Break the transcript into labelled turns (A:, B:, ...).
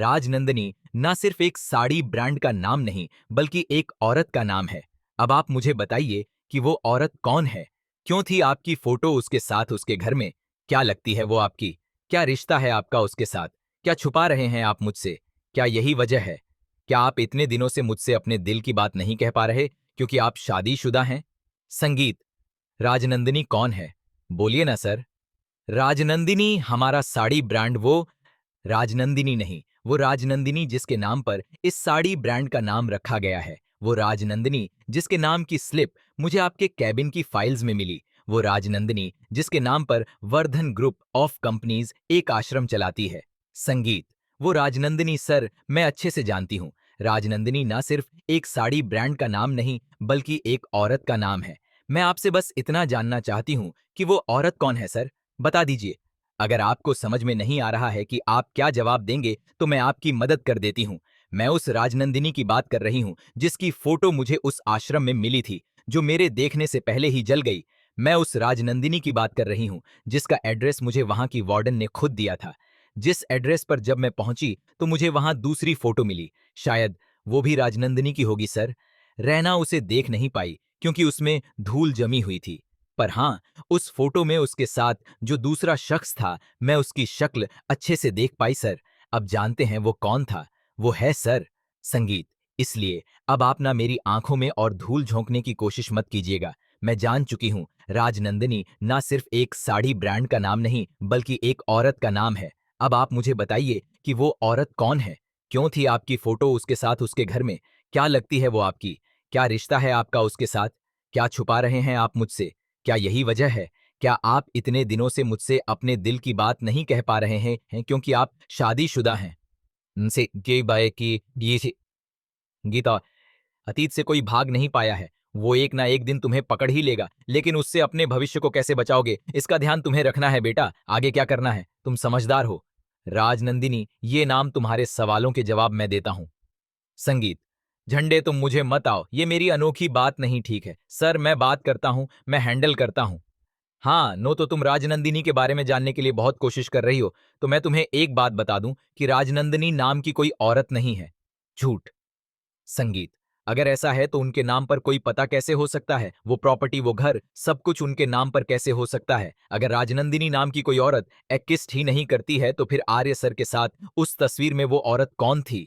A: राजनंदिनी ना सिर्फ एक साड़ी ब्रांड का नाम नहीं बल्कि एक औरत का नाम है। अब आप मुझे बताइए कि वो औरत कौन है? क्यों थी आपकी फोटो उसके साथ उसके घर में? क्या लगती है वो आपकी? क्या रिश्ता है आपका उसके साथ? क्या छुपा रहे हैं आप मुझसे? क्या यही वजह है? क्या आप इतने दिनों से मुझसे अपने दिल की बात नहीं कह पा रहे क्योंकि आप शादीशुदा हैं? संगीत। राजनंदिनी कौन है? बोलिए ना सर। राजनंदिनी हमारा साड़ी ब्रांड वो राजनंदिनी नहीं, वो राजनंदिनी जिसके नाम पर इस साड़ी ब्रांड का नाम रखा गया है। वो राजनंदिनी जिसके नाम की स्लिप मुझे आपके कैबिन की फाइल्स में मिली। वो राजनंदिनी जिसके नाम पर वर्धन ग्रुप ऑफ कंपनीज एक आश्रम चलाती है। संगीत। वो राजनंदिनी सर मैं अच्छे से जानती हूँ। राजनंदिनी ना सिर्फ एक साड़ी ब्रांड का नाम नहीं बल्कि एक औरत का नाम है। मैं आपसे बस इतना जानना चाहती हूँ कि वो औरत कौन है सर? बता दीजिए। अगर आपको समझ में नहीं आ रहा है कि आप क्या जवाब देंगे तो मैं आपकी मदद कर देती हूँ। मैं उस राजनंदिनी की बात कर रही हूँ जिसकी फोटो मुझे उस आश्रम में मिली थी, जो मेरे देखने से पहले ही जल गई। मैं उस राजनंदिनी की बात कर रही हूँ जिसका एड्रेस मुझे वहां की वार्डन ने खुद दिया था। जिस एड्रेस पर जब मैं पहुंची तो मुझे वहां दूसरी फोटो मिली। शायद वो भी राजनंदिनी की होगी सर। रैना उसे देख नहीं पाई क्योंकि उसमें धूल जमी हुई थी। पर हाँ, उस फोटो में उसके साथ जो दूसरा शख्स था, मैं उसकी शक्ल अच्छे से देख पाई सर। अब जानते हैं वो कौन था? वो है सर संगीत। इसलिए अब आप ना मेरी आंखों में और धूल झोंकने की कोशिश मत कीजिएगा। मैं जान चुकी हूँ राजनंदिनी ना सिर्फ एक साड़ी ब्रांड का नाम नहीं बल्कि एक औरत का नाम है। अब आप मुझे बताइए कि वो औरत कौन है? क्यों थी आपकी फोटो उसके साथ उसके घर में? क्या लगती है वो आपकी? क्या रिश्ता है आपका उसके साथ? क्या छुपा रहे हैं आप मुझसे? क्या यही वजह है? क्या आप इतने दिनों से मुझसे अपने दिल की बात नहीं कह पा रहे हैं क्योंकि आप शादीशुदा हैं? उनसे ये बाय कि ये से गीता, अतीत से कोई भाग नहीं पाया है। वो एक ना एक दिन तुम्हें पकड़ ही लेगा, लेकिन उससे अपने भविष्य को कैसे बचाओगे, इसका ध्यान तुम्हें रखना है बेटा। आगे क्या करना है, तुम समझदार हो। राजनंदिनी, ये नाम तुम्हारे सवालों के जवाब मैं देता हूं। संगीत। झंडे तुम मुझे मत आओ, ये मेरी अनोखी बात नहीं, ठीक है सर, मैं बात करता हूं, मैं हैंडल करता हूं। हाँ, नो तो तुम राजनंदिनी के बारे में जानने के लिए बहुत कोशिश कर रही हो, तो मैं तुम्हें एक बात बता दूं कि राजनंदिनी नाम की कोई औरत नहीं है। झूठ। संगीत। अगर ऐसा है तो उनके नाम पर कोई पता कैसे हो सकता है? वो प्रॉपर्टी, वो घर, सब कुछ उनके नाम पर कैसे हो सकता है? अगर राजनंदिनी नाम की कोई औरत एक्किस्ट ही नहीं करती है तो फिर आर्य सर के साथ उस तस्वीर में वो औरत कौन थी?